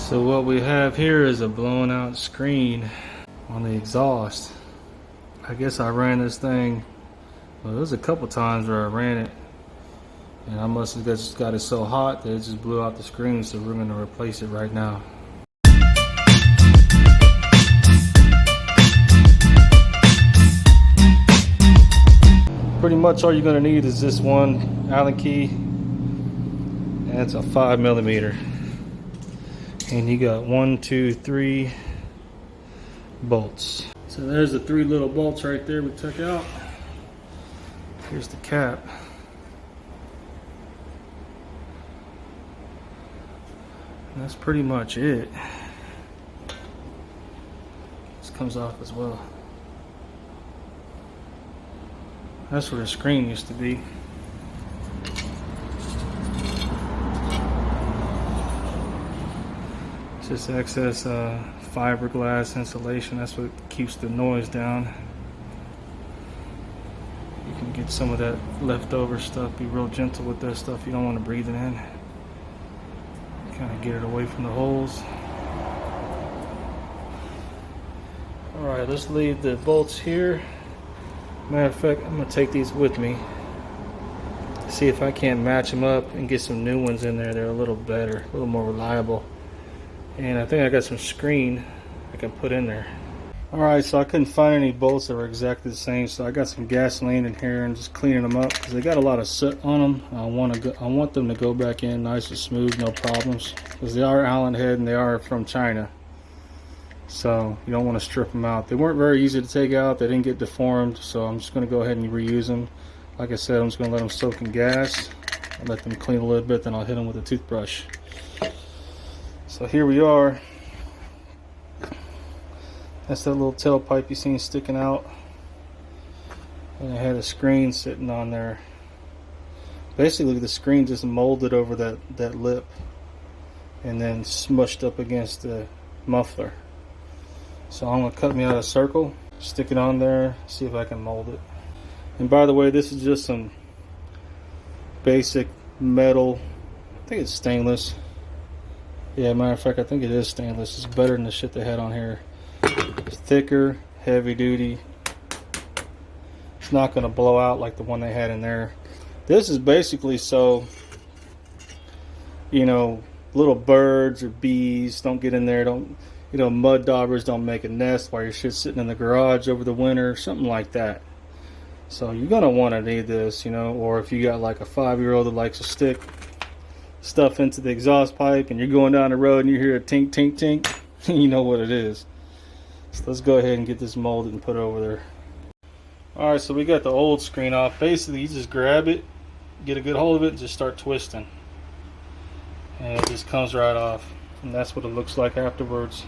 So what we have here is a blown out screen on the exhaust. I guess I ran this thing, well, there was a couple times where I ran it and I must have just got it so hot that it just blew out the screen, so we're going to replace it right now. Pretty much all you're going to need is this one Allen key, and it's a 5mm. And you got 1, 2, 3 bolts. So there's the 3 little bolts right there we took out. Here's the cap. And that's pretty much it. This comes off as well. That's where the screen used to be. Just excess fiberglass insulation. That's what keeps the noise down. You can get some of that leftover stuff. Be real gentle with that stuff. You don't want to breathe it in. Kind of get it away from the holes. Alright, let's leave the bolts here. Matter of fact, I'm going to take these with me. See if I can't match them up and get some new ones in there. They're a little better, a little more reliable. And I think I got some screen I can put in there. Alright, so I couldn't find any bolts that were exactly the same, so I got some gasoline in here and just cleaning them up because they got a lot of soot on them. I want them to go back in nice and smooth, no problems, because they are Allen head and they are from China. So you don't want to strip them out. They weren't very easy to take out. They didn't get deformed, so I'm just going to go ahead and reuse them. Like I said, I'm just going to let them soak in gas. I'll let them clean a little bit, then I'll hit them with a toothbrush. So here we are. That's that little tailpipe you seen sticking out. And it had a screen sitting on there. Basically the screen just molded over that lip and then smushed up against the muffler. So I'm going to cut me out a circle, stick it on there, see if I can mold it. And by the way, this is just some basic metal. I think it's stainless. Yeah, matter of fact, I think it is stainless. It's better than the shit they had on here. It's thicker, heavy duty. It's not going to blow out like the one they had in there. This is basically so, you know, little birds or bees don't get in there. Don't, you know, mud daubers don't make a nest while your shit's sitting in the garage over the winter, something like that. So you're going to want to need this, you know, or if you got like a 5-year-old that likes to stick stuff into the exhaust pipe and you're going down the road and you hear a tink tink tink, you know what it is. So let's go ahead and get this molded and put it over there. Alright, so we got the old screen off. Basically you just grab it, get a good hold of it, and just start twisting, and it just comes right off, and that's what it looks like afterwards.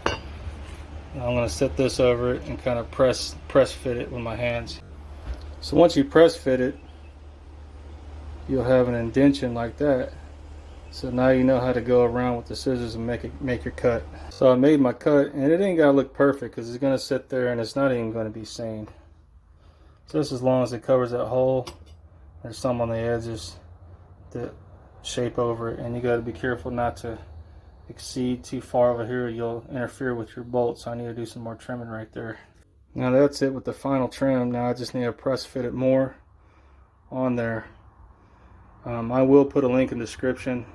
Now I'm going to set this over it and kind of press fit it with my hands. So once you press fit it, you'll have an indentation like that. So now you know how to go around with the scissors and make your cut. So I made my cut, and it ain't gotta look perfect because it's gonna sit there and it's not even gonna be seen. Just as long as it covers that hole. There's some on the edges that shape over it, and you gotta be careful not to exceed too far over here. You'll interfere with your bolts. So I need to do some more trimming right there. Now that's it with the final trim. Now I just need to press fit it more on there. I will put a link in the description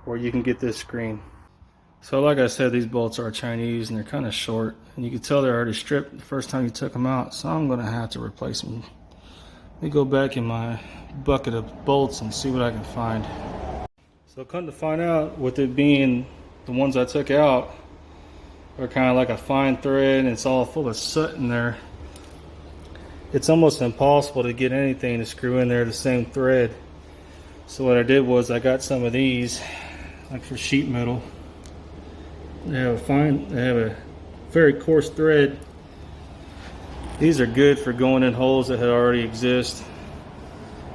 where you can get this screen. So like I said, these bolts are Chinese and they're kind of short, and you can tell they're already stripped the first time you took them out, so I'm going to have to replace them. Let me go back in my bucket of bolts and see what I can find. So come to find out, with it being the ones I took out are kind of like a fine thread and it's all full of soot in there, it's almost impossible to get anything to screw in there the same thread. So what I did was I got some of these, like for sheet metal. They have a very coarse thread. These are good for going in holes that already exist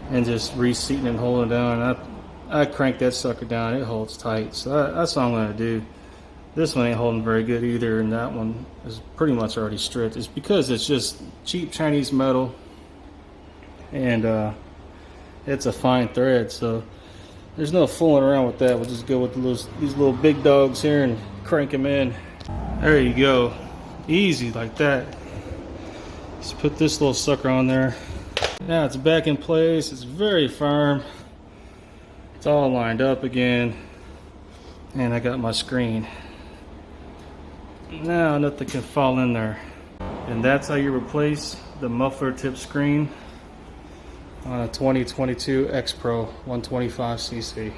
and just reseating and holding down. I crank that sucker down, it holds tight. So that's what I'm going to do. This one ain't holding very good either, and that one is pretty much already stripped. It's because it's just cheap Chinese metal, and it's a fine thread. So There's no fooling around with that. We'll just go with these little big dogs here and crank them in. There you go. Easy like that. Just put this little sucker on there. Now it's back in place. It's very firm. It's all lined up again. And I got my screen. Now nothing can fall in there. And that's how you replace the muffler tip screen on a 2022 X Pro 125cc.